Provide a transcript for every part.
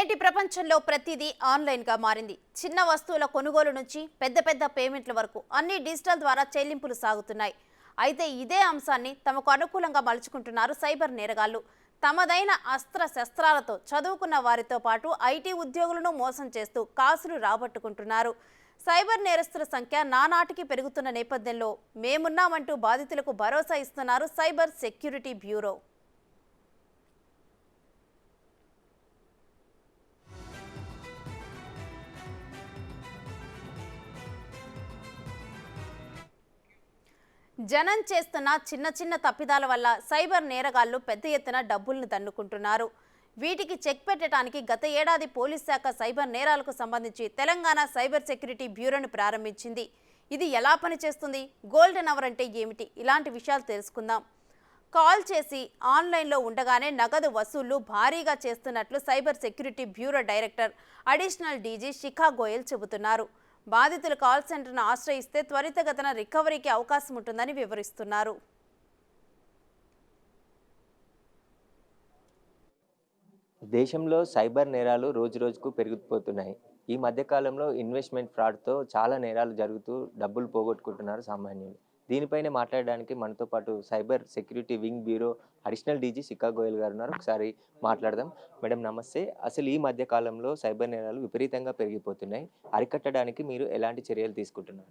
నేటి ప్రపంచంలో ప్రతిదీ ఆన్లైన్గా మారింది. చిన్న వస్తువుల కొనుగోలు నుంచి పెద్ద పెద్ద పేమెంట్ల వరకు అన్ని డిజిటల్ ద్వారా చెల్లింపులు సాగుతున్నాయి. అయితే ఇదే అంశాన్ని తమకు అనుకూలంగా మలుచుకుంటున్నారు సైబర్ నేరగాళ్లు. తమదైన అస్త్ర శస్త్రాలతో చదువుకున్న వారితో పాటు ఐటీ ఉద్యోగులను మోసం చేస్తూ కాసులు రాబట్టుకుంటున్నారు. సైబర్ నేరస్తుల సంఖ్య నానాటికి పెరుగుతున్న నేపథ్యంలో మేమున్నామంటూ బాధితులకు భరోసా ఇస్తున్నారు సైబర్ సెక్యూరిటీ బ్యూరో. జనం చేస్తున్న చిన్న చిన్న తప్పిదాల వల్ల సైబర్ నేరగాళ్లు పెద్ద ఎత్తున డబ్బులను దన్నుకుంటున్నారు. వీటికి చెక్ పెట్టడానికి గత ఏడాది పోలీస్ శాఖ సైబర్ నేరాలకు సంబంధించి తెలంగాణ సైబర్ సెక్యూరిటీ బ్యూరోను ప్రారంభించింది. ఇది ఎలా పనిచేస్తుంది, గోల్డెన్ అవర్ అంటే ఏమిటి, ఇలాంటి విషయాలు తెలుసుకుందాం. కాల్ చేసి ఆన్లైన్లో ఉండగానే నగదు వసూళ్లు భారీగా చేస్తున్నట్లు cyber security bureau director additional DG Shikha Goyal చెబుతున్నారు. బాధితులు కాల్ సెంటర్ను ఆశ్రయిస్తే త్వరితగతిన రికవరీకి అవకాశం ఉంటుందని వివరిస్తున్నారు. దేశంలో సైబర్ నేరాలు రోజురోజుకు పెరిగిపోతున్నాయి. ఈ మధ్యకాలంలో ఇన్వెస్ట్మెంట్ ఫ్రాడ్తో చాలా నేరాలు జరుగుతూ డబ్బులు పోగొట్టుకుంటున్నారు సామాన్యులు. దీనిపైనే మాట్లాడడానికి మనతో పాటు cyber security wing bureau additional DG Shikha Goyal గారు ఉన్నారు. ఒకసారి మాట్లాడదాం. మేడం నమస్తే. అసలు ఈ మధ్య కాలంలో సైబర్ నేరాలు విపరీతంగా పెరిగిపోతున్నాయి. అరికట్టడానికి మీరు ఎలాంటి చర్యలు తీసుకుంటున్నారు?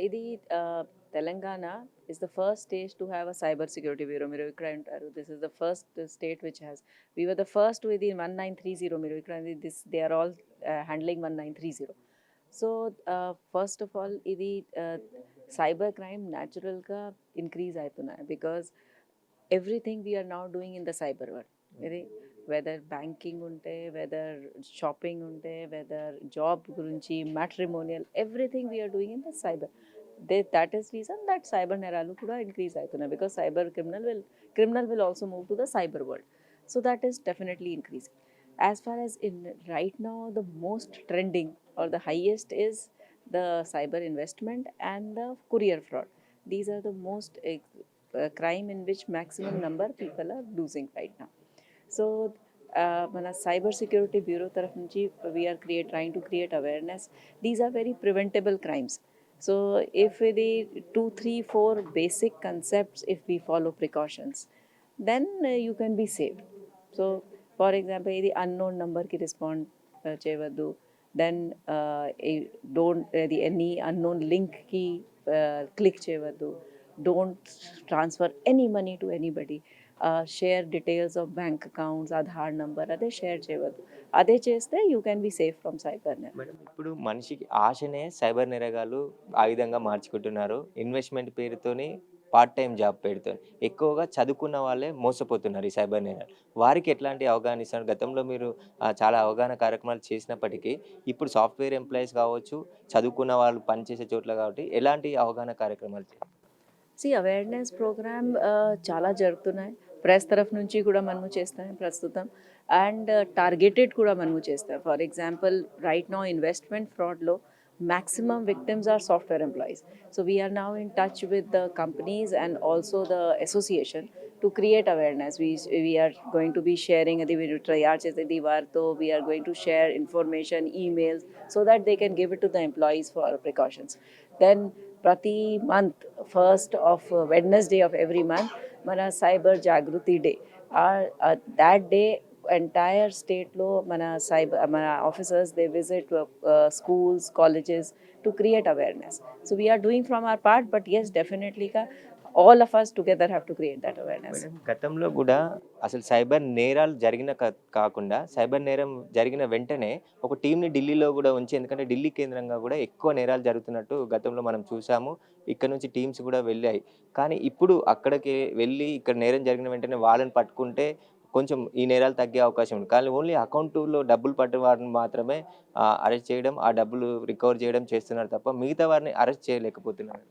ఇది Telangana is the first state to have a cyber security bureau. మీరు ఇక్కడ ఉంటారు. This is the first state which has. We were the first with the 1930. మీరు ఇక్కడ this they are all handling 1930. So first of all ఇది cyber crime natural గా increase అవుతున్నాయి because everything we are now doing in the cyber world. ఇది whether banking ఉంటే, whether shopping ఉంటే, whether job గురించి, matrimonial, everything we are doing in the cyber. That is reason that cyber నేరాలు కూడా increase అవుతున్నాయి because cyber criminal will also move to the cyber world. So that is definitely increasing. As far as in right now, the most trending or the highest is the cyber investment and the courier fraud. These are the most crime in which maximum number people are losing right now. So మన cyber security bureau తరఫు నుంచి we are trying to create awareness. These are very preventable crimes. So if ఇది 2, 3, 4 basic concepts if we follow precautions then you can be save. So for example ఇది unknown నెంబర్కి respond చేయవద్దు. Then any unknown లింక్కి click చేయవద్దు. Don't transfer any money to anybody. Share details of bank accounts, Aadhaar number అదే share చేయవద్దు. అదే చేస్తే you can be safe from cyber నేరం. మేడం, ఇప్పుడు మనిషికి ఆశనే సైబర్ నేరగాలు ఆయుధంగా మార్చుకుంటున్నారు. ఇన్వెస్ట్మెంట్ పేరుతోని పార్ట్ టైం జాబ్ పేరుతో ఎక్కువగా చదువుకున్న వాళ్ళే మోసపోతున్నారు ఈ సైబర్ నేరాలు. వారికి ఎట్లాంటి అవగాహన ఇస్తున్నారు? గతంలో మీరు చాలా అవగాహన కార్యక్రమాలు చేసినప్పటికీ ఇప్పుడు సాఫ్ట్వేర్ ఎంప్లాయీస్ కావచ్చు, చదువుకున్న వాళ్ళు పనిచేసే చోట్ల కాబట్టి ఎలాంటి అవగాహన కార్యక్రమాలు చేస్తారు? అవేర్నెస్ ప్రోగ్రామ్ చాలా జరుగుతున్నాయి. ప్రెస్ తరఫు నుంచి కూడా మనము చేస్తాం ప్రస్తుతం, అండ్ టార్గెటెడ్ కూడా మనము చేస్తాం. For example right now investment ఫ్రాడ్లో maximum victims are software employees. So we are now in touch with the companies and also the association to create awareness. We are going to be sharing we are going to share information, emails, so that they can give it to the employees for precautions. Then prati month, first of Wednesday of every month, mana cyber jagruti day. That day entire state lo mana officers they visit schools, colleges to create awareness. So we are doing from our part, but yes, definitely all of us together have to create that awareness. గతంలో కూడా అసలు cyber నేరాలు జరిగిన కాకుండా cyber నేరం జరిగిన వెంటనే ఒక టీంని ఢిల్లీలో కూడా ఉంచి, ఎందుకంటే ఢిల్లీ కేంద్రంగా కూడా ఎక్కువ నేరాలు జరుగుతున్నట్టు గతంలో మనం చూసాము. ఇక్కడ నుంచి టీమ్స్ కూడా వెళ్ళాయి. కానీ ఇప్పుడు అక్కడికి వెళ్ళి ఇక్కడ నేరం జరిగిన వెంటనే వాళ్ళని పట్టుకుంటే కొంచెం ఈ నేరాలు తగ్గే అవకాశం ఉంది. కానీ ఓన్లీ అకౌంట్లో డబ్బులు పట్టిన వారిని మాత్రమే అరెస్ట్ చేయడం, ఆ డబ్బులు రికవర్ చేయడం చేస్తున్నారు తప్ప మిగతా వారిని అరెస్ట్ చేయలేకపోతున్నారు.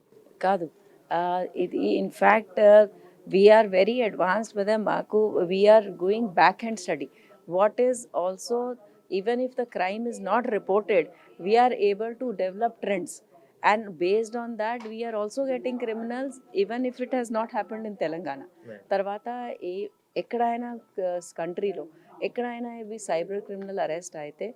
కాదు, ఇది in fact we are very advanced with మాకు we are going back and study what is also even if the crime is not reported, we are able to develop trends, and based on that we are also getting criminals even if it has not happened in Telangana. Tarvata ఎక్కడైనా కంట్రీలో ఎక్కడైనా ఇవి cyber criminal arrest అయితే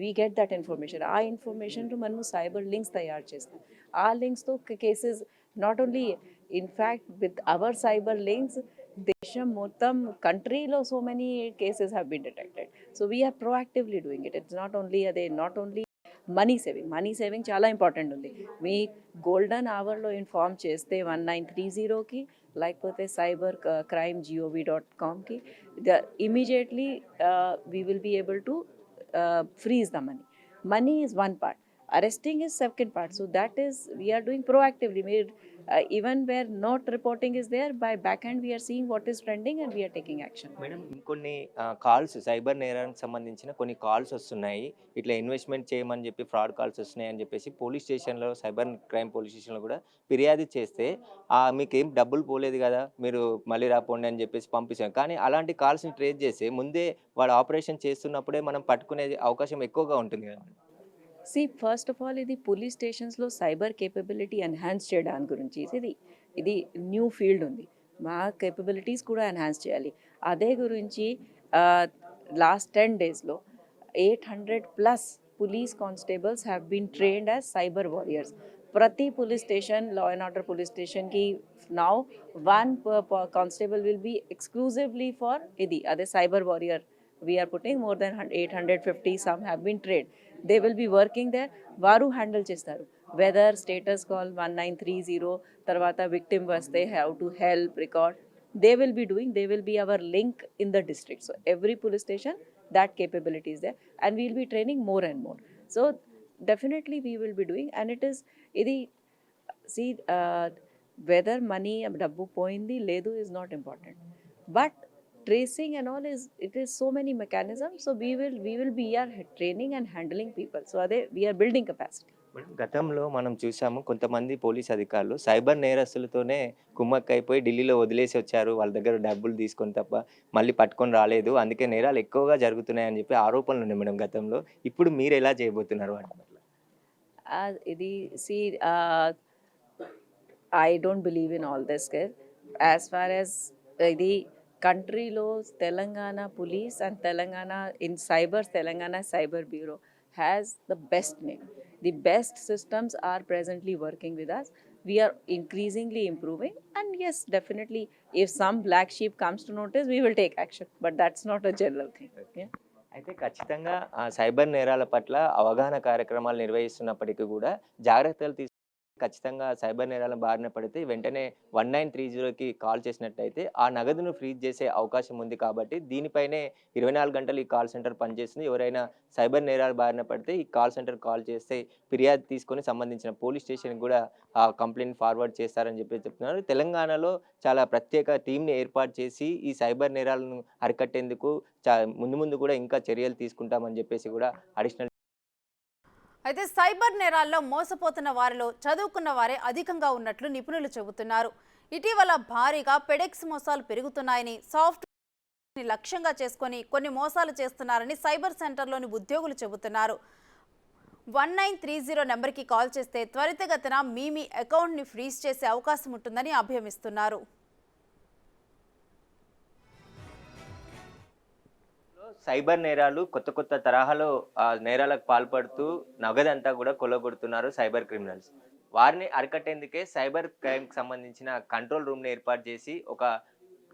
we get that information. ఆ ఇన్ఫర్మేషన్తో మనము cyber links తయారు చేస్తాం. ఆ లింక్స్తో cases not only in fact with our cyber links దేశం మొత్తం కంట్రీలో so many cases have been detected. So we are proactively doing it. It's not only money saving చాలా ఇంపార్టెంట్ ఉంది. మీ గోల్డెన్ అవర్లో ఇన్ఫార్మ్ చేస్తే 1930కి లేకపోతే cybercrime.gov.comకి immediately we will be able to freeze the money. Money is one part. Arresting is second part. So that is we are doing proactively. Even where not reporting is there, by backhand we are seeing what is trending and we are taking action. Madam ఇంకొన్ని calls cyber నేరానికి సంబంధించిన కొన్ని calls వస్తున్నాయి, ఇట్లా investment చేయమని చెప్పి fraud calls వస్తున్నాయి అని చెప్పేసి పోలీస్ స్టేషన్లో సైబర్ క్రైమ్ పోలీస్ స్టేషన్లో కూడా ఫిర్యాదు చేస్తే మీకేం డబ్బులు పోలేదు కదా మీరు మళ్ళీ రాపోండి అని చెప్పేసి పంపిస్తాం. కానీ అలాంటి కాల్స్ని ట్రేస్ చేసి ముందే వాడు ఆపరేషన్ చేస్తున్నప్పుడే మనం పట్టుకునే అవకాశం ఎక్కువగా ఉంటుంది కదా. ఫస్ట్ ఆఫ్ ఆల్ ఇది పోలీస్ స్టేషన్స్లో సైబర్ కేపబిలిటీ ఎన్హాన్స్ చేయడానికి గురించి ఇది న్యూ ఫీల్డ్ ఉంది. మా కేపబిలిటీస్ కూడా ఎన్హాన్స్ చేయాలి. అదే గురించి లాస్ట్ 10 daysలో 800+ police constables have been trained as cyber warriors. ప్రతి police station, law and order police స్టేషన్కి now 1 constable will be exclusively for అదే cyber warrior. We are putting more than 850, some have been trained. They will be working there. Varu handle chestaru. Whether status call 1930, tarvata victim vaste, how to help, record. They will be doing, they will be our link in the district. So every police station, that capability is there. And we will be training more and more. So definitely we will be doing. And it is, whether money, dabbu poindi, ledu is not important. But tracing and all it is so many mechanisms. So we will be training and handling people. So we are building capacity. గతంలో మనం చూసాము కొంతమంది police అధికారులు cyber నేరస్తులతోనే కుమ్మక్కైపోయి ఢిల్లీలో వదిలేసి వచ్చారు, వాళ్ళ దగ్గర డబ్బులు తీసుకొని తప్ప మళ్ళీ పట్టుకొని రాలేదు, అందుకే నేరాలు ఎక్కువగా జరుగుతున్నాయని చెప్పి ఆరోపణలు ఉన్నాయి మేడం గతంలో. ఇప్పుడు మీరు ఎలా చేయబోతున్నారు వాటి పట్ల? I don't believe in all this. As far as countryలో Telangana police and Telangana in Telangana Cyber Bureau has the best name. The best systems are presently working with us. We are increasingly improving, and yes, definitely if some black sheep comes to notice, we will take action, but that's not a general thing. Yeah. అయితే ఖచ్చితంగా cyber నేరాల పట్ల అవగాహన కార్యక్రమాలు నిర్వహిస్తున్నప్పటికీ కూడా జాగ్రత్తలు ఖచ్చితంగా cyber నేరాల బారిన పడితే వెంటనే 1930కి కాల్ చేసినట్టయితే ఆ నగదును ఫ్రీజ్ చేసే అవకాశం ఉంది. కాబట్టి దీనిపైనే 24 గంటలు ఈ కాల్ సెంటర్ పనిచేస్తుంది. ఎవరైనా సైబర్ నేరాల బారిన పడితే ఈ కాల్ సెంటర్ కాల్ చేస్తే ఫిర్యాదు తీసుకొని సంబంధించిన పోలీస్ స్టేషన్కి కూడా కంప్లైంట్ ఫార్వర్డ్ చేస్తారని చెప్పి చెప్తున్నారు. తెలంగాణలో చాలా ప్రత్యేక టీంని ఏర్పాటు చేసి ఈ సైబర్ నేరాలను అరికట్టేందుకు ముందు కూడా ఇంకా చర్యలు తీసుకుంటామని చెప్పేసి కూడా అడిషనల్. అయితే సైబర్ నేరాల్లో మోసపోతున్న వారిలో చదువుకున్న వారే అధికంగా ఉన్నట్లు నిపుణులు చెబుతున్నారు. ఇటీవల భారీగా పెడెక్స్ మోసాలు పెరుగుతున్నాయని, సాఫ్ట్వేర్ని లక్ష్యంగా చేసుకొని కొన్ని మోసాలు చేస్తున్నారని సైబర్ సెంటర్లోని ఉద్యోగులు చెబుతున్నారు. 1930 నెంబర్కి కాల్ చేస్తే త్వరితగతిన మీ అకౌంట్ని ఫ్రీజ్ చేసే అవకాశం ఉంటుందని అభయమిస్తున్నారు. సైబర్ నేరాలు కొత్త తరహాలో నేరాలకు పాల్పడుతూ నగదంతా కూడా కొల్లగొడుతున్నారు సైబర్ క్రిమినల్స్. వారిని అరికట్టేందుకే సైబర్ క్రైమ్కి సంబంధించిన కంట్రోల్ రూమ్ని ఏర్పాటు చేసి ఒక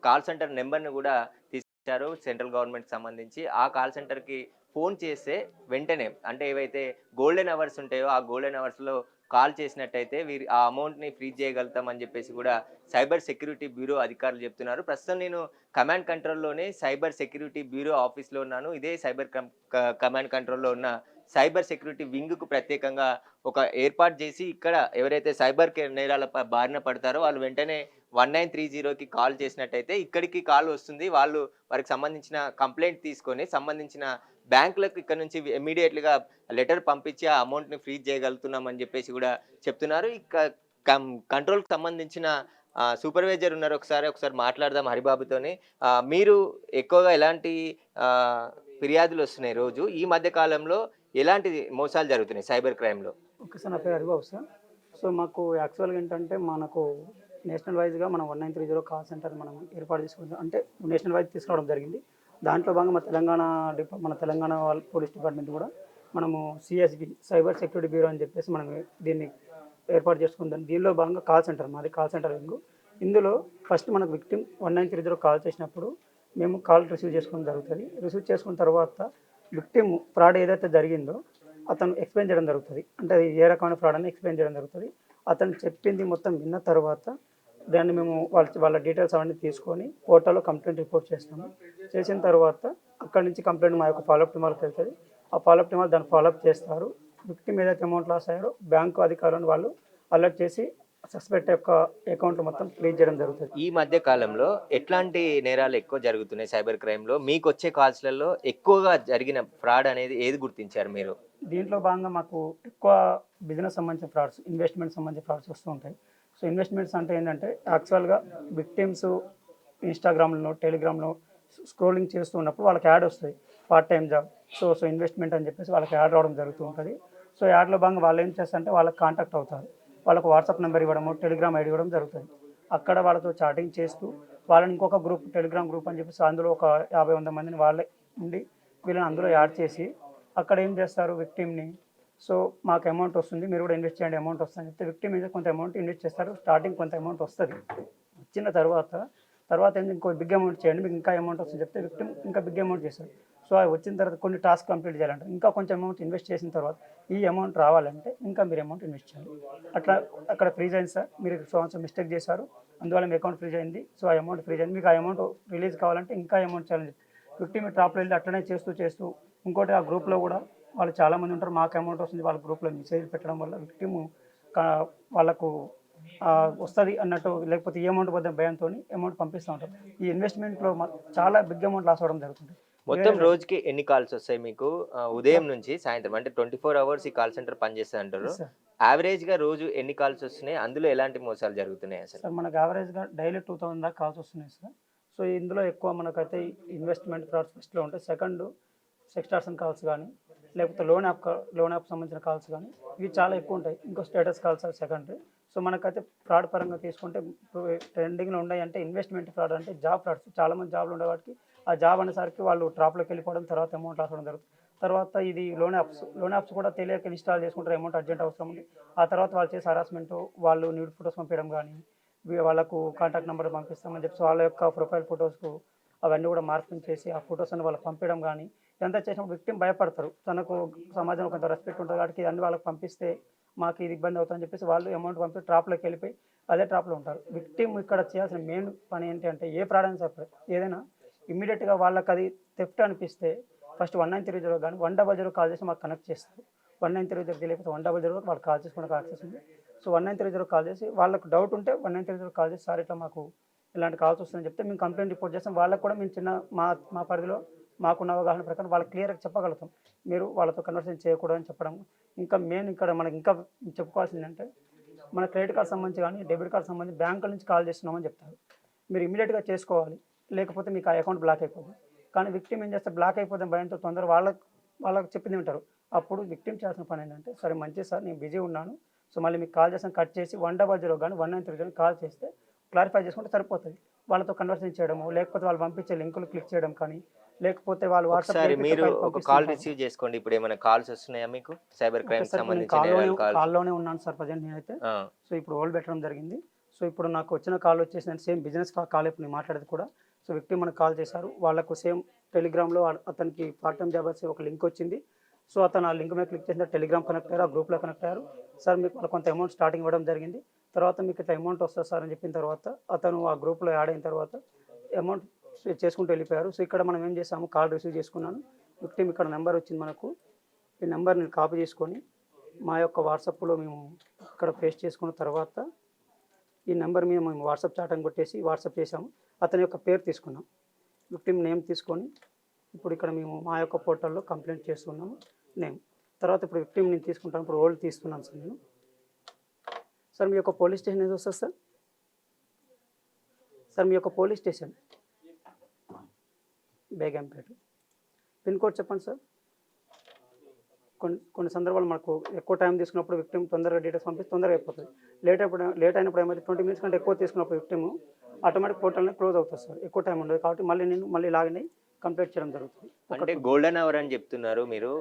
కాల్ సెంటర్ నెంబర్ని కూడా తీసుకొచ్చారు సెంట్రల్ గవర్నమెంట్కి సంబంధించి. ఆ కాల్ సెంటర్కి ఫోన్ చేస్తే వెంటనే అంటే ఏవైతే గోల్డెన్ అవర్స్ ఉంటాయో ఆ గోల్డెన్ అవర్స్లో కాల్ చేసినట్టయితే వీరి ఆ అమౌంట్ని ఫ్రీజ్ చేయగలుగుతామని చెప్పేసి కూడా సైబర్ సెక్యూరిటీ బ్యూరో అధికారులు చెప్తున్నారు. ప్రస్తుతం నేను కమాండ్ కంట్రోల్లోనే సైబర్ సెక్యూరిటీ బ్యూరో ఆఫీస్లో ఉన్నాను. ఇదే సైబర్ కమాండ్ కంట్రోల్లో ఉన్న సైబర్ సెక్యూరిటీ వింగ్కు ప్రత్యేకంగా ఒక ఏర్పాటు చేసి ఇక్కడ ఎవరైతే సైబర్ నేరాల బారిన పడతారో వాళ్ళు వెంటనే 1930కి కాల్ చేసినట్టయితే ఇక్కడికి కాల్ వస్తుంది. వాళ్ళు వారికి సంబంధించిన కంప్లైంట్ తీసుకొని సంబంధించిన బ్యాంకులకు ఇక్కడ నుంచి ఇమ్మీడియట్లీగా లెటర్ పంపించి ఆ అమౌంట్ని ఫ్రీజ్ చేయగలుగుతున్నామని చెప్పేసి కూడా చెప్తున్నారు. ఇక కంట్రోల్కి సంబంధించిన సూపర్వైజర్ ఉన్నారు, ఒకసారి మాట్లాడదాం హరిబాబుతోని. మీరు ఎక్కువగా ఎలాంటి ఫిర్యాదులు వస్తున్నాయి రోజు? ఈ మధ్య కాలంలో ఎలాంటి మోసాలు జరుగుతున్నాయి సైబర్ క్రైమ్లో? ఓకే సార్, నా పేరు హరిబాబు సార్. సో మాకు యాక్చువల్గా ఏంటంటే మనకు నేషనల్ వైజ్గా మనం 1930 కాల్ సెంటర్ మనం ఏర్పాటు చేసుకుంటాం, అంటే నేషనల్ వైజ్ తీసుకురావడం జరిగింది. దాంట్లో భాగంగా మన తెలంగాణ పోలీస్ డిపార్ట్మెంట్ కూడా మనము సిఎస్బి సైబర్ సెక్యూరిటీ బ్యూరో అని చెప్పేసి మనం దీన్ని ఏర్పాటు చేసుకుందాం. దీనిలో భాగంగా కాల్ సెంటర్, మాది కాల్ సెంటర్ వింగ్. ఇందులో ఫస్ట్ మనకు విక్టిమ్ 1930 కాల్ చేసినప్పుడు మేము కాల్ రిసీవ్ చేసుకోవడం జరుగుతుంది. రిసీవ్ చేసుకున్న తర్వాత విక్టిమ్ ఫ్రాడ్ ఏదైతే జరిగిందో అతను ఎక్స్ప్లెయిన్ చేయడం జరుగుతుంది. అంటే అది ఏ రకమైన ఫ్రాడ్ అని ఎక్స్ప్లెయిన్ చేయడం జరుగుతుంది. అతను చెప్పింది మొత్తం విన్న తర్వాత దాన్ని మేము వాళ్ళ డీటెయిల్స్ అవన్నీ తీసుకొని పోర్టల్లో కంప్లైంట్ రిపోర్ట్ చేస్తాము. చేసిన తర్వాత అక్కడి నుంచి కంప్లైంట్ మా యొక్క ఫాలోఅప్ టీమ్ వాళ్ళకి వెళ్తుంది. ఆ ఫాలోఅప్ టీమ్ వాళ్ళు దాన్ని ఫాలోఅప్ చేస్తారు. విక్టిమ్ ఏదైతే అమౌంట్ లాస్ అయ్యారో బ్యాంకు అధికారులను వాళ్ళు అలర్ట్ చేసి సస్పెక్ట్ యొక్క అకౌంట్ మొత్తం ఫ్రీజ్ చేయడం జరుగుతుంది. ఈ మధ్య కాలంలో ఎట్లాంటి నేరాలు ఎక్కువ జరుగుతున్నాయి సైబర్ క్రైమ్లో? మీకు వచ్చే కాల్స్లలో ఎక్కువగా జరిగిన ఫ్రాడ్ అనేది ఏది గుర్తించారు మీరు? దీంట్లో భాగంగా మాకు ఎక్కువ బిజినెస్ సంబంధించిన ఫ్రాడ్స్, ఇన్వెస్ట్మెంట్ సంబంధించిన ఫ్రాడ్స్ వస్తూ ఉంటాయి. సో ఇన్వెస్ట్మెంట్స్ అంటే ఏంటంటే యాక్చువల్గా విక్టిమ్స్ ఇన్స్టాగ్రామ్లో, టెలిగ్రామ్లో స్క్రోలింగ్ చేస్తూ ఉన్నప్పుడు వాళ్ళకి యాడ్ వస్తుంది, part time job, so investment అని చెప్పేసి వాళ్ళకి యాడ్ రావడం జరుగుతూ ఉంటుంది. సో యాడ్లో భాగంగా వాళ్ళు ఏం చేస్తారంటే వాళ్ళకి కాంటాక్ట్ అవుతారు, వాళ్ళకు వాట్సాప్ నెంబర్ ఇవ్వడము, టెలిగ్రామ్ ఐడి ఇవ్వడం జరుగుతుంది. అక్కడ వాళ్ళతో చాటింగ్ చేస్తూ వాళ్ళని ఇంకొక గ్రూప్, టెలిగ్రామ్ గ్రూప్ అని చెప్పేసి అందులో ఒక 50-100 మందిని వాళ్ళే ఉండి వీళ్ళని అందులో యాడ్ చేసి అక్కడ ఏం చేస్తారు విక్టిమ్ని, సో మాకు అమౌంట్ వస్తుంది, మీరు కూడా ఇన్వెస్ట్ చేయండి, అమౌంట్ వస్తుందని చెప్తే విక్టిమ్ మీద కొంత అమౌంట్ ఇన్వెస్ట్ చేస్తారు. స్టార్టింగ్ కొంత అమౌంట్ వస్తుంది. వచ్చిన తర్వాత ఏంటి ఇంకో బిగ్ అమౌంట్ చేయండి, మీకు ఇంకా అమౌంట్ వస్తుంది చెప్తే విక్టిమ్ ఇంకా బిగ్ అమౌంట్ చేస్తారు. సో అది వచ్చిన తర్వాత కొన్ని టాస్క్ కంప్లీట్ చేయాలంటే ఇంకా కొంచెం అమౌంట్ ఇన్వెస్ట్ చేసిన తర్వాత ఈ అమౌంట్ రావాలంటే ఇంకా మీరు అమౌంట్ ఇన్వెస్ట్ చేయాలి. అట్లా అక్కడ ఫ్రీజ్ అయింది సార్, మీరు సంవత్సరం మిస్టేక్ చేశారు, అందువల్ల మీ అకౌంట్ ఫ్రీజ్ అయింది, సో ఆ అమౌంట్ ఫ్రీజ్ అయింది, మీకు ఆ అమౌంట్ రిలీజ్ కావాలంటే ఇంకా అమౌంట్ చేయాలని విక్టిమ్ ట్రాప్లో వెళ్ళి అట్లనే చేస్తూ ఇంకోటి ఆ గ్రూప్లో కూడా వాళ్ళు చాలామంది ఉంటారు, మాకు అమౌంట్ వస్తుంది, వాళ్ళ గ్రూప్లో మెసేజ్ పెట్టడం వల్ల విక్టిమ్ వాళ్ళకు వస్తుంది అన్నట్టు, లేకపోతే ఈ అమౌంట్ వద్ద భయంతో అమౌంట్ పంపిస్తూ ఉంటారు. ఈ ఇన్వెస్ట్మెంట్లో చాలా బిగ్ అమౌంట్ లాస్ అవ్వడం జరుగుతుంది. మొత్తం రోజుకి ఎన్ని కాల్స్ వస్తాయి మీకు? ఉదయం నుంచి సాయంత్రం అంటే 24 అవర్స్ ఈ కాల్ సెంటర్ పనిచేస్తుంది అంటారు. యావరేజ్గా రోజు ఎన్ని కాల్స్ వస్తున్నాయి? అందులో ఎలాంటి మోసాలు జరుగుతున్నాయి అసలు? సార్ మనకు యావరేజ్గా డైలీ 2000 దాకా కాల్స్ వస్తున్నాయి సార్. సో ఇందులో ఎక్కువ మనకైతే ఇన్వెస్ట్మెంట్ ఫ్రాడ్స్ ఫస్ట్లో ఉంటాయి. సెకండ్ సెక్స్టార్సన్ కాల్స్ కానీ, లేకపోతే లోన్ యాప్ సంబంధించిన కాల్స్ కానీ, ఇవి చాలా ఎక్కువ ఉంటాయి. ఇంకో స్టేటస్ కాల్స్ సెకండరీ. సో మనకైతే ఫ్రాడ్ పరంగా తీసుకుంటే ట్రెండింగ్లో ఉన్నాయి అంటే ఇన్వెస్ట్మెంట్ ఫ్రాడ్ అంటే జాబ్ ఫ్రాడ్స్. చాలామంది జాబ్లు ఉండే వాటికి ఆ జాబ్ అనేసరికి వాళ్ళు ట్రాప్లోకి వెళ్ళిపోవడం, తర్వాత అమౌంట్ లాస్ అవ్వడం జరుగుతుంది. తర్వాత ఇది లోన్ యాప్స్ కూడా తెలియక ఇన్స్టాల్ చేసుకుంటారు, అమౌంట్ అర్జెంట్ అవసరం ఉంది. ఆ తర్వాత వాళ్ళు చేసే హరాస్మెంట్, వాళ్ళు న్యూడ్ ఫొటోస్ పంపించడం కానీ, వాళ్ళకు కాంటాక్ట్ నెంబర్ పంపిస్తామని చెప్పి వాళ్ళ యొక్క ప్రొఫైల్ ఫొటోస్కు అవన్నీ కూడా మార్పింగ్ చేసి ఆ ఫొటోస్ అని వాళ్ళకి పంపించడం కానీ, ఎంత చేసినప్పుడు విక్టిమ్ భయపడతారు, తనకు సమాజంలో కొంత రెస్పెక్ట్ ఉంటుంది కాబట్టి అన్ని వాళ్ళకి పంపిస్తే మాకు ఇది ఇబ్బంది అవుతుందని చెప్పేసి వాళ్ళు అమౌంట్ పంపి ట్రాప్లోకి వెళ్ళిపోయి అదే ట్రాప్లో ఉంటారు. విక్టిమ్ ఇక్కడ చేయాల్సిన మెయిన్ పని ఏంటి అంటే ఏ ఫ్రాడ్ అయినా సరే ఏదైనా ఇమ్మీడియట్గా వాళ్ళకి అది థెఫ్ట్ అనిపిస్తే ఫస్ట్ 1930 కానీ 100 కాల్ చేసి మాకు కనెక్ట్ చేస్తారు. 1930 తెలియకపోతే 100 వాళ్ళు కాల్ చేసుకోవడానికి యాక్సెస్ ఉంది. సో 1930 కాల్ చేసి వాళ్ళకు డౌట్ ఉంటే 1930 కాల్ చేసి సార్ ఇట్లా మాకు ఇలాంటి కాల్స్ వస్తుందని చెప్తే మేము కంప్లైంట్ రిపోర్ట్ చేస్తాం. వాళ్ళకు కూడా మేము చిన్న మా పరిధిలో మాకున్న అవగాహన ప్రకారం వాళ్ళకి క్లియర్గా చెప్పగలుగుతాం, మీరు వాళ్ళతో కన్వర్సేషన్ చేయకూడదని చెప్పడం. ఇంకా మెయిన్ ఇక్కడ మనకి ఇంకా చెప్పుకోవాల్సింది అంటే మన క్రెడిట్ కార్డ్ సంబంధించి కానీ డెబిట్ కార్డ్ సంబంధించి బ్యాంకుల నుంచి కాల్ చేస్తున్నామని చెప్తారు. మీరు ఇమీడియట్గా చేసుకోవాలి, లేకపోతే మీకు ఆ అకౌంట్ బ్లాక్ అయిపోతుంది. కానీ విక్టిమ్ ఏం చేస్తే బ్లాక్ అయిపోతే భయంతో తొందర వాళ్ళకి చెప్పింది ఉంటారు. అప్పుడు విక్టిమ్ చేయాల్సిన పని ఏంటంటే సరే మంచిది సార్ నేను బిజీ ఉన్నాను, సో మళ్ళీ మీకు కాల్ చేస్తాను కట్ చేసి 100 కానీ 1930 కాల్ చేస్తే క్లారిఫై చేసుకుంటే సరిపోతుంది. వాళ్ళతో కన్వర్సేషన్ చేయడము, లేకపోతే వాళ్ళు పంపించే లింకులు క్లిక్ చేయడం కానీ, లేకపోతే వాళ్ళు వాట్సాప్ మీరు ఒక కాల్ రిసీవ్ చేసుకోండి. ఇప్పుడు ఏమైనా కాల్స్ వస్తున్నాయా మీకు సైబర్ క్రైమ్ సంబంధించిన? కాల్లోనే ఉన్నాను సార్ ప్రజెంట్ నేనైతే. సో ఇప్పుడు హోల్డ్ పెట్టడం జరిగింది. సో ఇప్పుడు నాకు వచ్చిన కాల్ వచ్చేసి సేమ్ బిజినెస్ కాల్, ఇప్పుడు నేను మాట్లాడేది కూడా. సో విక్టిమ్ మనకు కాల్ చేశారు, వాళ్ళకు సేమ్ టెలిగ్రామ్లో అతనికి పార్ట్ టైం జాబ్ వచ్చి ఒక లింక్ వచ్చింది. సో అతను ఆ లింక్ మీద క్లిక్ చేసిన టెలిగ్రామ్ కనెక్ట్ అయ్యారు, ఆ గ్రూప్లో కనెక్ట్ అయ్యారు. సార్ మీకు వాళ్ళ కొంత అమౌంట్ స్టార్టింగ్ ఇవ్వడం జరిగింది, తర్వాత మీకు ఇట్లా అమౌంట్ వస్తుంది సార్ అని చెప్పిన తర్వాత అతను ఆ గ్రూప్లో యాడ్ అయిన తర్వాత అమౌంట్ చేసుకుంటూ వెళ్ళిపోయారు. సో ఇక్కడ మనం ఏం చేసాము, కాల్ రిసీవ్ చేసుకున్నాను, విక్టిమ్ ఇక్కడ నెంబర్ వచ్చింది మనకు. ఈ నెంబర్ నేను కాపీ చేసుకొని మా యొక్క వాట్సాప్లో మేము ఇక్కడ పేస్ట్ చేసుకున్న తర్వాత ఈ నెంబర్ మీద మేము వాట్సాప్ చాట్ అని కొట్టేసి వాట్సాప్ చేసాము. అతని యొక్క పేరు తీసుకున్నాం, విక్టిమ్ నేమ్ తీసుకొని ఇప్పుడు ఇక్కడ మేము మా యొక్క పోర్టల్లో కంప్లైంట్ చేస్తున్నాము నేమ్. తర్వాత ఇప్పుడు విక్టిమ్ నేను తీసుకుంటాను, ఇప్పుడు ఓల్డ్ తీసుకున్నాను సార్ నేను. సార్ మీ యొక్క పోలీస్ స్టేషన్ ఏది వస్తుంది సార్? సార్ మీ యొక్క police station Begumpet, pin code చెప్పండి సార్. కొన్ని సందర్భాలు మనకు ఎక్కువ టైం తీసుకున్నప్పుడు విక్టిమ్ తొందరగా డీటెయిల్స్ పంపిస్తే తొందరగా అయిపోతుంది. లేట్ అయినప్పుడు ఏమైతే 20 మినిట్స్ కంటే ఎక్కువ తీసుకున్నప్పుడు విక్టిమ్ ఆటోమేటిక్ పోర్టల్ క్లోజ్ అవుతుంది సార్. ఎక్కువ టైం ఉండదు కాబట్టి మళ్ళీ లాగిన్ అయ్యి కంప్లీట్ చేయడం జరుగుతుంది. అంటే గోల్డెన్ అవర్ అని చెప్తున్నారు మీరు.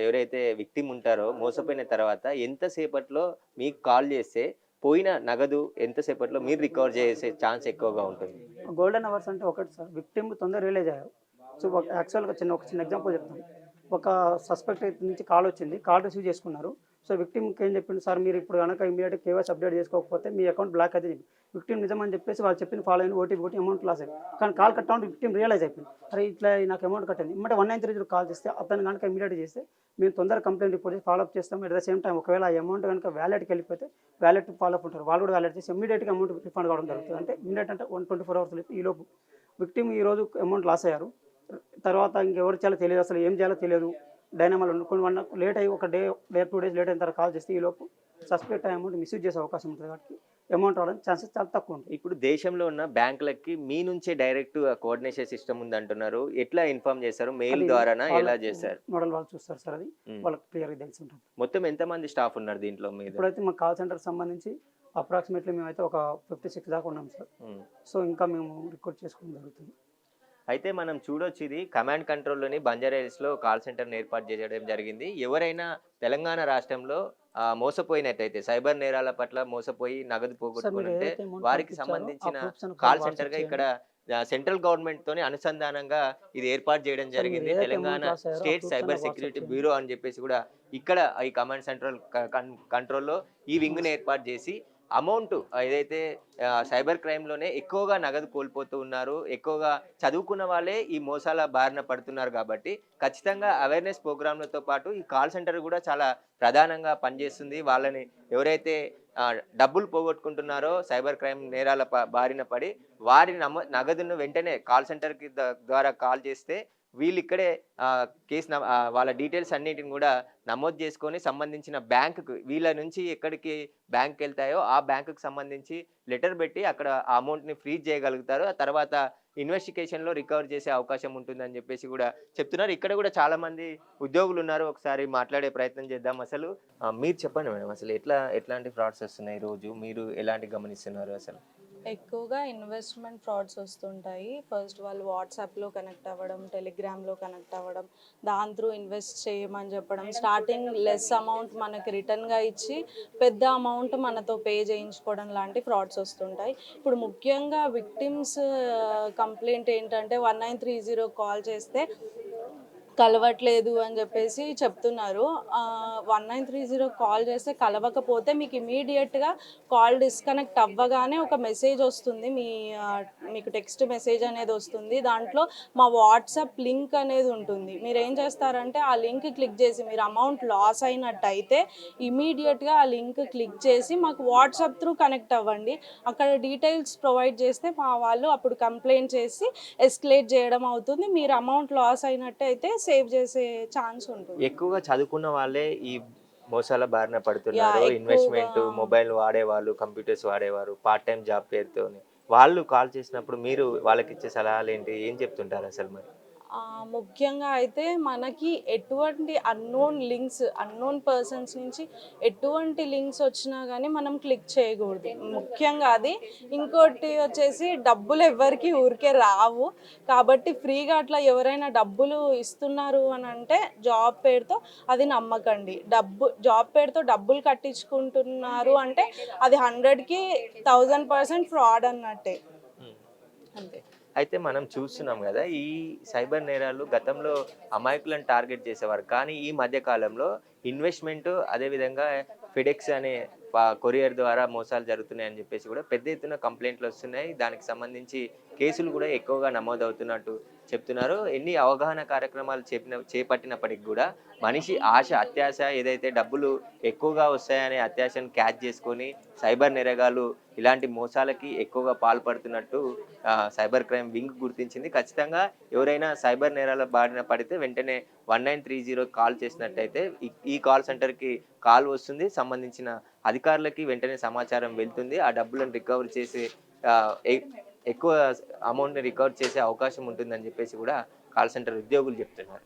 ఎవరైతే విక్టిమ్ ఉంటారో మోసపోయిన తర్వాత ఎంతసేపట్లో మీకు కాల్ చేస్తే పోయిన నగదు ఎంతసేపట్లో మీరు రికవర్ చేసే ఛాన్స్ ఎక్కువగా ఉంటుంది? గోల్డెన్ అవర్స్ అంటే ఒకటి సార్, విక్టిమ్ తొందరగా రియలైజ్ అయ్యారు. సో యాక్చువల్గా ఒక చిన్న ఎగ్జాంపుల్ చెప్తాను. ఒక సస్పెక్ట్ నుంచి కాల్ వచ్చింది, కాల్ రిసీవ్ చేసుకున్నారు. సో విక్టిమ్కి ఏం చెప్పింది, సార్ మీరు ఇప్పుడు కనుక ఇమీడియట్గా కేవైసీ అప్డేట్ చేసుకోకపోతే మీ అకౌంట్ బ్లాక్ అయితే చెప్పి విక్టిమ్ నిజమని చెప్పేసి వాళ్ళు చెప్పిన ఫాలో అయిన ఓటీపీ కొట్టి అమౌంట్ లాస్ అయింది. కానీ కాల్ కట్ అవ్వడం విక్టిమ్ రియలైజ్ అయిపోయింది, అరే ఇట్లా నాకు అమౌంట్ కట్టింది. ఇమ్మటే 193 కాల్ చేస్తే అతను కనుక ఇమీడియట్ చేస్తే మేము తొందరగా కంప్లైంట్ రిపోర్ట్ చేసి ఫాలోఅప్ చేస్తాం. అట్ ద సేమ్ టైం ఒకవేళ ఆ అమౌంట్ కనుక వ్యాలెట్కి వెళ్ళిపోతే వ్యాలెట్ ఫాలోఅప్ ఉంటారు, వాళ్ళు కూడా వ్యాలెట్ చేసి ఇమీడియట్గా అమౌంట్ రిఫండ్ కావడం జరుగుతుంది. అంటే ఇమీడియట్ అంటే 124 అవర్స్ ఈ లోపు విక్టిమ్ ఈరోజు అమౌంట్ లాస్ అయ్యారు. తర్వాత ఇంకెవరు చేయాలో తెలియదు, అసలు ఏం చేయాలో తెలియదు. డైనామాలో కొన్ని లేట్ అయ్యి ఒక డే 2 డేస్ లేట్ అయిన తర్వాత కాల్ చేస్తే ఈ లోపు సస్పెక్ట్ అమౌంట్ మిస్యూజ్ చేసే అవకాశం ఉంటుంది. కాబట్టి అమౌంట్ రావడానికి ఛాన్సెస్ చాలా తక్కువ ఉంటాయి. ఇప్పుడు దేశంలో ఉన్న బ్యాంకులకి మీ నుంచే డైరెక్ట్ కోఆర్డినేషన్ సిస్టమ్ ఉంది అంటున్నారు. ఎట్లా ఇన్ఫార్మ్ చేస్తారు? మెయిల్ ద్వారానా, ఎలా చేస్తారు? మోడల్ వాళ్ళు చూస్తారు సార్, అది వాళ్ళకి క్లియర్గా తెలిసి ఉంటుంది. మొత్తం ఎంతమంది స్టాఫ్ ఉన్నారు దీంట్లో మీద? ఇప్పుడైతే మా కాల్ సెంటర్ సంబంధించి అప్రాక్సిమేట్లీ మేమైతే ఒక 56 దాకా ఉన్నాం సార్. సో ఇంకా మేము రిక్రూట్ చేసుకోవడం జరుగుతుంది. అయితే మనం చూడొచ్చు, ఇది కమాండ్ కంట్రోల్లోని బంజారాహిల్స్లో కాల్ సెంటర్ని ఏర్పాటు చేయడం జరిగింది. ఎవరైనా తెలంగాణ రాష్ట్రంలో మోసపోయినట్టయితే, సైబర్ నేరాల పట్ల మోసపోయి నగదు పోగొట్టుకుంటే వారికి సంబంధించిన కాల్ సెంటర్గా ఇక్కడ సెంట్రల్ గవర్నమెంట్ తోని అనుసంధానంగా ఇది ఏర్పాటు చేయడం జరిగింది. Telangana state cyber security bureau అని చెప్పేసి కూడా ఇక్కడ ఈ కమాండ్ సెంట్రల్ కంట్రోల్లో ఈ వింగ్ని ఏర్పాటు చేసి అమౌంట్ ఏదైతే సైబర్ క్రైమ్లోనే ఎక్కువగా నగదు కోల్పోతూ ఉన్నారు, ఎక్కువగా చదువుకున్న వాళ్ళే ఈ మోసాల బారిన పడుతున్నారు. కాబట్టి ఖచ్చితంగా అవేర్నెస్ ప్రోగ్రాంలతో పాటు ఈ కాల్ సెంటర్ కూడా చాలా ప్రధానంగా పనిచేస్తుంది. వాళ్ళని ఎవరైతే డబ్బులు పోగొట్టుకుంటున్నారో సైబర్ క్రైమ్ నేరాల బారిన పడి వారి నగదును వెంటనే కాల్ సెంటర్కి ద్వారా కాల్ చేస్తే వీళ్ళు ఇక్కడే కేసు వాళ్ళ డీటెయిల్స్ అన్నిటిని కూడా నమోదు చేసుకొని సంబంధించిన బ్యాంకుకు, వీళ్ళ నుంచి ఎక్కడికి బ్యాంక్ వెళ్తాయో ఆ బ్యాంకుకు సంబంధించి లెటర్ పెట్టి అక్కడ ఆ అమౌంట్ని ఫ్రీజ్ చేయగలుగుతారు. ఆ తర్వాత ఇన్వెస్టిగేషన్లో రికవర్ చేసే అవకాశం ఉంటుందని చెప్పేసి కూడా చెప్తున్నారు. ఇక్కడ కూడా చాలా మంది ఉద్యోగులు ఉన్నారు, ఒకసారి మాట్లాడే ప్రయత్నం చేద్దాం. అసలు మీరు చెప్పండి మేడం, అసలు ఎట్లాంటి ఫ్రాడ్స్ వస్తున్నాయి రోజు, మీరు ఎలాంటి గమనిస్తున్నారు? అసలు ఎక్కువగా ఇన్వెస్ట్మెంట్ ఫ్రాడ్స్ వస్తుంటాయి. ఫస్ట్ వాళ్ళు వాట్సాప్లో కనెక్ట్ అవ్వడం, టెలిగ్రామ్లో కనెక్ట్ అవ్వడం, దాని త్రూ ఇన్వెస్ట్ చేయమని చెప్పడం, స్టార్టింగ్ లెస్ అమౌంట్ మనకి రిటర్న్గా ఇచ్చి పెద్ద అమౌంట్ మనతో పే చేయించుకోవడం లాంటి ఫ్రాడ్స్ వస్తుంటాయి. ఇప్పుడు ముఖ్యంగా విక్టిమ్స్ కంప్లైంట్ ఏంటంటే 1930 కాల్ చేస్తే కలవట్లేదు అని చెప్పేసి చెప్తున్నారు. 1930 కాల్ చేస్తే కలవకపోతే మీకు ఇమీడియట్గా కాల్ డిస్కనెక్ట్ అవ్వగానే ఒక మెసేజ్ వస్తుంది, మీకు టెక్స్ట్ మెసేజ్ అనేది వస్తుంది. దాంట్లో మా వాట్సాప్ లింక్ అనేది ఉంటుంది. మీరు ఏం చేస్తారంటే ఆ లింక్ క్లిక్ చేసి మీరు అమౌంట్ లాస్ అయినట్టయితే ఇమీడియట్గా ఆ లింక్ క్లిక్ చేసి మాకు వాట్సాప్ త్రూ కనెక్ట్ అవ్వండి. అక్కడ డీటెయిల్స్ ప్రొవైడ్ చేస్తే మా వాళ్ళు అప్పుడు కంప్లైంట్ చేసి ఎస్కలేట్ చేయడం అవుతుంది. మీరు అమౌంట్ లాస్ అయినట్టయితే సేవ్ చేసే ఛాన్స్ ఉంటుంది. ఎక్కువగా చదువుకున్న వాళ్ళే ఈ మోసాల బారిన పడుతున్నారు. ఇన్వెస్ట్మెంట్, మొబైల్ వాడేవాళ్ళు, కంప్యూటర్స్ వాడేవారు, పార్ట్ టైం జాబ్ పేరుతో వాళ్ళు కాల్ చేసినప్పుడు మీరు వాళ్ళకి ఇచ్చే సలహాలు ఏంటి, ఏం చెప్తుంటారు అసలు మరి? ముఖ్యంగా అయితే మనకి ఎటువంటి అన్నోన్ పర్సన్స్ నుంచి ఎటువంటి లింక్స్ వచ్చినా కానీ మనం క్లిక్ చేయకూడదు, ముఖ్యంగా అది. ఇంకోటి వచ్చేసి డబ్బులు ఎవరికి ఊరికే రావు, కాబట్టి ఫ్రీగా అట్లా ఎవరైనా డబ్బులు ఇస్తున్నారు అని అంటే జాబ్ పేరుతో అది నమ్మకండి. జాబ్ పేరుతో డబ్బులు కట్టించుకుంటున్నారు అంటే అది 100కి 1000% ఫ్రాడ్ అన్నట్టే, అంతే. అయితే మనం చూస్తున్నాం కదా, ఈ సైబర్ నేరాలు గతంలో అమాయకులను టార్గెట్ చేసేవారు, కానీ ఈ మధ్య కాలంలో ఇన్వెస్ట్మెంట్, అదేవిధంగా ఫెడెక్స్ అనే కొరియర్ ద్వారా మోసాలు జరుగుతున్నాయని చెప్పేసి కూడా పెద్ద ఎత్తున కంప్లైంట్లు వస్తున్నాయి. దానికి సంబంధించి కేసులు కూడా ఎక్కువగా నమోదవుతున్నట్టు చెప్తున్నారు. ఎన్ని అవగాహన కార్యక్రమాలు చేపట్టినప్పటికి కూడా మనిషి అత్యాశ, ఏదైతే డబ్బులు ఎక్కువగా వస్తాయనే అత్యాశను క్యాచ్ చేసుకొని సైబర్ నేరగాళ్ళు ఇలాంటి మోసాలకి ఎక్కువగా పాల్పడుతున్నట్టు సైబర్ క్రైమ్ వింగ్ గుర్తించింది. ఖచ్చితంగా ఎవరైనా సైబర్ నేరాల బారిన పడితే వెంటనే 1930 కాల్ చేసినట్టయితే ఈ కాల్ సెంటర్కి కాల్ వస్తుంది, సంబంధించిన అధికారులకి వెంటనే సమాచారం వెళ్తుంది. ఆ డబ్బులను రికవర్ చేసి ఎక్కువ అమౌంట్ని రికవర్ చేసే అవకాశం ఉంటుందని చెప్పేసి కూడా కాల్ సెంటర్ ఉద్యోగులు చెప్తున్నారు.